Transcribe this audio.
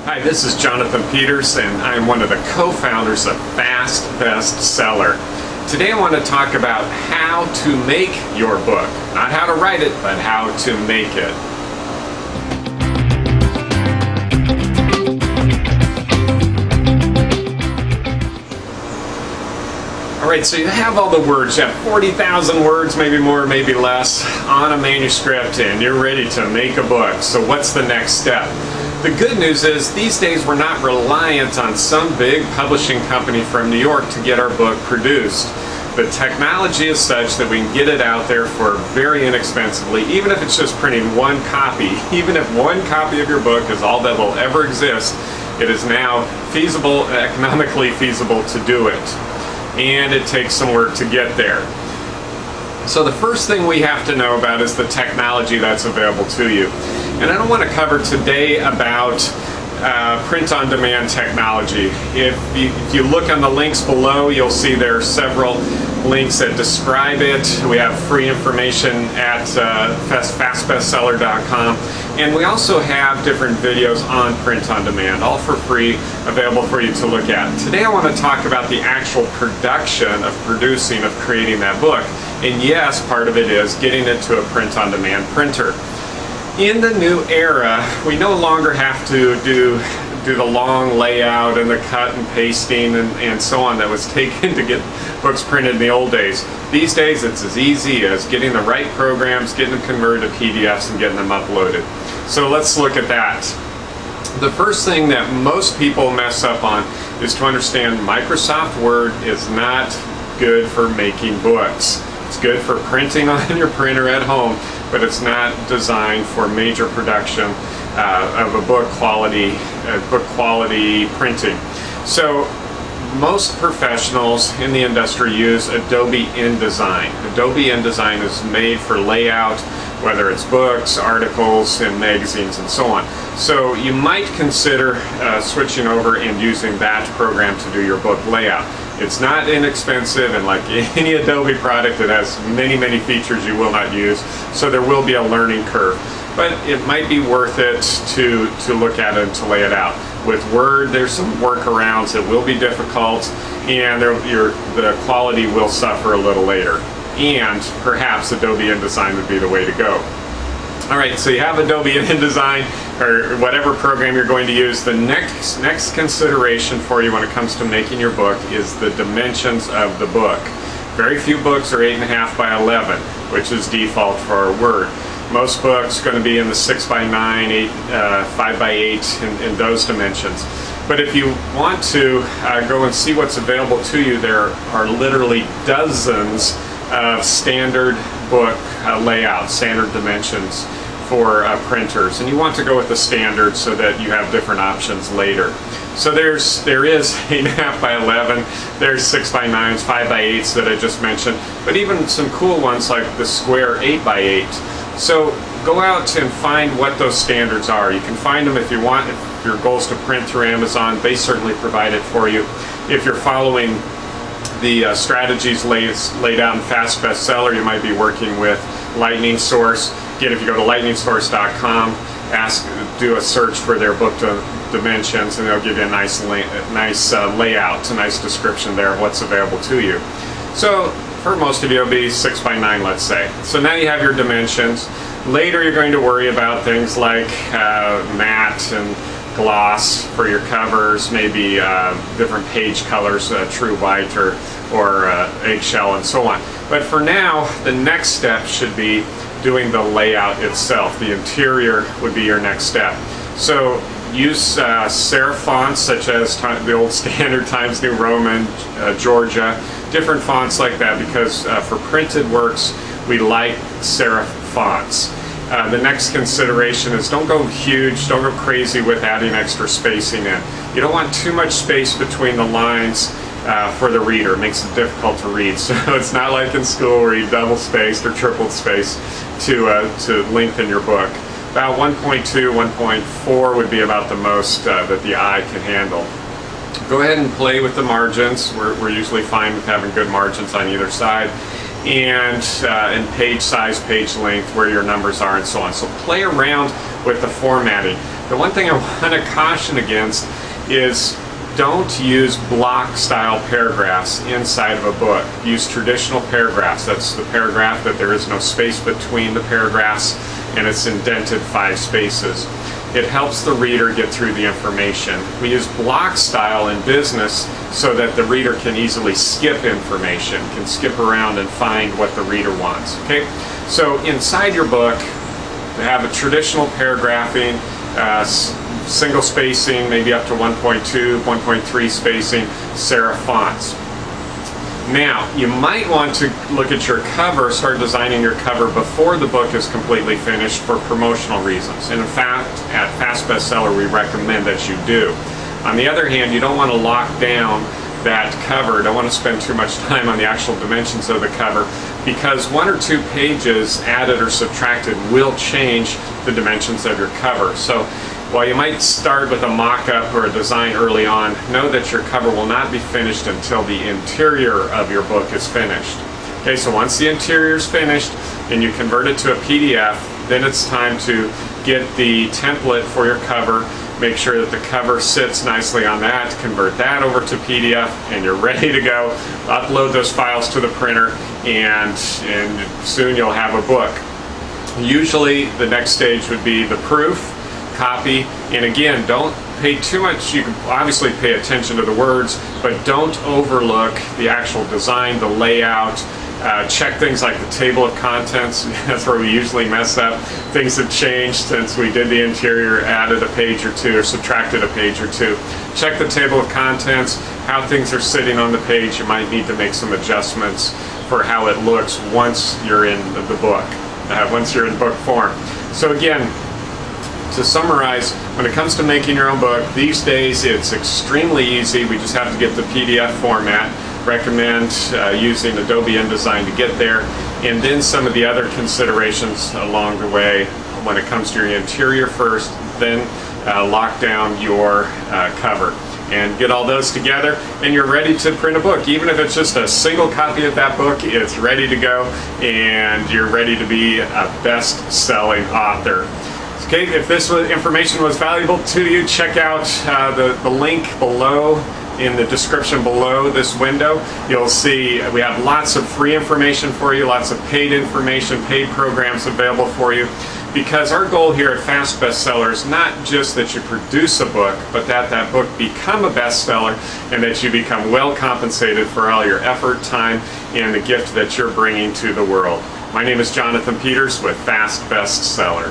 Hi, this is Jonathan Peters, and I'm one of the co-founders of Fast Bestseller. Today I want to talk about how to make your book. Not how to write it, but how to make it. Alright, so you have all the words. You have 40,000 words, maybe more, maybe less, on a manuscript, and you're ready to make a book. So what's the next step? The good news is these days we're not reliant on some big publishing company from New York to get our book produced. The technology is such that we can get it out there for very inexpensively, even if it's just printing one copy. Even if one copy of your book is all that will ever exist, it is now feasible, economically feasible to do it. And it takes some work to get there. So the first thing we have to know about is the technology that's available to you. And I don't want to cover today about print-on-demand technology. If you look on the links below, you'll see there are several links that describe it. We have free information at fastbestseller.com, and we also have different videos on print-on-demand, all for free, available for you to look at. Today I want to talk about the actual production of creating that book. And yes, part of it is getting it to a print-on-demand printer. In the new era, we no longer have to do the long layout and the cut and pasting and so on that was taken to get books printed in the old days. These days it's as easy as getting the right programs, getting them converted to PDFs, and getting them uploaded. So let's look at that. The first thing that most people mess up on is to understand Microsoft Word is not good for making books. It's good for printing on your printer at home, but it's not designed for major production of a book quality printing. So most professionals in the industry use Adobe InDesign. Adobe InDesign is made for layout, whether it's books, articles, and magazines, and so on. So you might consider switching over and using that program to do your book layout. It's not inexpensive, and like any Adobe product, it has many, many features you will not use, so there will be a learning curve. But it might be worth it to look at it and to lay it out. With Word, there's some workarounds. It will be difficult, and the quality will suffer a little later. And perhaps Adobe InDesign would be the way to go. Alright, so you have Adobe InDesign, or whatever program you're going to use. The next consideration for you when it comes to making your book is the dimensions of the book. Very few books are 8.5 by 11, which is default for our Word. Most books are going to be in the 6 by 9, 5 by 8, in those dimensions. But if you want to go and see what's available to you, there are literally dozens of standard book layouts, standard dimensions for printers, and you want to go with the standard so that you have different options later. So there is 8.5 by 11, there's 6 by 9s, 5 by 8s that I just mentioned, but even some cool ones like the square 8 by 8. So go out and find what those standards are. You can find them if you want. If your goal is to print through Amazon, they certainly provide it for you. If you're following the strategies laid out in Fast Bestseller, you might be working with Lightning Source. Again, if you go to lightningsource.com, do a search for their book dimensions, and they'll give you a nice layout, a nice description there of what's available to you. So for most of you, it'll be 6 by 9, let's say. So now you have your dimensions. Later, you're going to worry about things like matte and gloss for your covers, maybe different page colors, true white or eggshell, and so on. But for now, the next step should be doing the layout itself. The interior would be your next step. So use serif fonts such as the old standard Times New Roman, Georgia, different fonts like that, because for printed works we like serif fonts. The next consideration is don't go huge, don't go crazy with adding extra spacing in. You don't want too much space between the lines for the reader. It makes it difficult to read. So it's not like in school where you double spaced or tripled spaced to lengthen your book. About 1.2, 1.4 would be about the most that the eye can handle. Go ahead and play with the margins. We're usually fine with having good margins on either side. and page size, page length, where your numbers are, and so on. So play around with the formatting. The one thing I want to caution against is don't use block style paragraphs inside of a book. Use traditional paragraphs. That's the paragraph that there is no space between the paragraphs and it's indented 5 spaces. It helps the reader get through the information. We use block style in business so that the reader can easily skip information, can skip around and find what the reader wants. Okay? So inside your book, have a traditional paragraphing, single spacing, maybe up to 1.2, 1.3 spacing, serif fonts. Now, you might want to look at your cover, start designing your cover before the book is completely finished for promotional reasons. And in fact, at Fast Bestseller, we recommend that you do. On the other hand, you don't want to lock down that cover, don't want to spend too much time on the actual dimensions of the cover, because 1 or 2 pages added or subtracted will change the dimensions of your cover. So while you might start with a mock-up or a design early on, know that your cover will not be finished until the interior of your book is finished. Okay, so once the interior is finished and you convert it to a PDF, then it's time to get the template for your cover, make sure that the cover sits nicely on that, convert that over to PDF, and you're ready to go. Upload those files to the printer, and soon you'll have a book. Usually the next stage would be the proof, copy, and again, don't pay too much. You can obviously pay attention to the words, but don't overlook the actual design, the layout. Check things like the table of contents. That's where we usually mess up. Things have changed since we did the interior, added a page or 2 or subtracted a page or 2. Check the table of contents, how things are sitting on the page. You might need to make some adjustments for how it looks once you're in the book, once you're in book form. So again, to summarize, when it comes to making your own book, these days it's extremely easy. We just have to get the PDF format. Recommend using Adobe InDesign to get there, and then some of the other considerations along the way when it comes to your interior first, then lock down your cover. And get all those together and you're ready to print a book. Even if it's just a single copy of that book, it's ready to go and you're ready to be a best-selling author. Okay, if this information was valuable to you, check out the link below in the description below this window. You'll see we have lots of free information for you, lots of paid information, paid programs available for you, because our goal here at Fast Bestseller is not just that you produce a book, but that that book become a bestseller and that you become well compensated for all your effort, time, and the gift that you're bringing to the world. My name is Jonathan Peters with Fast Bestseller.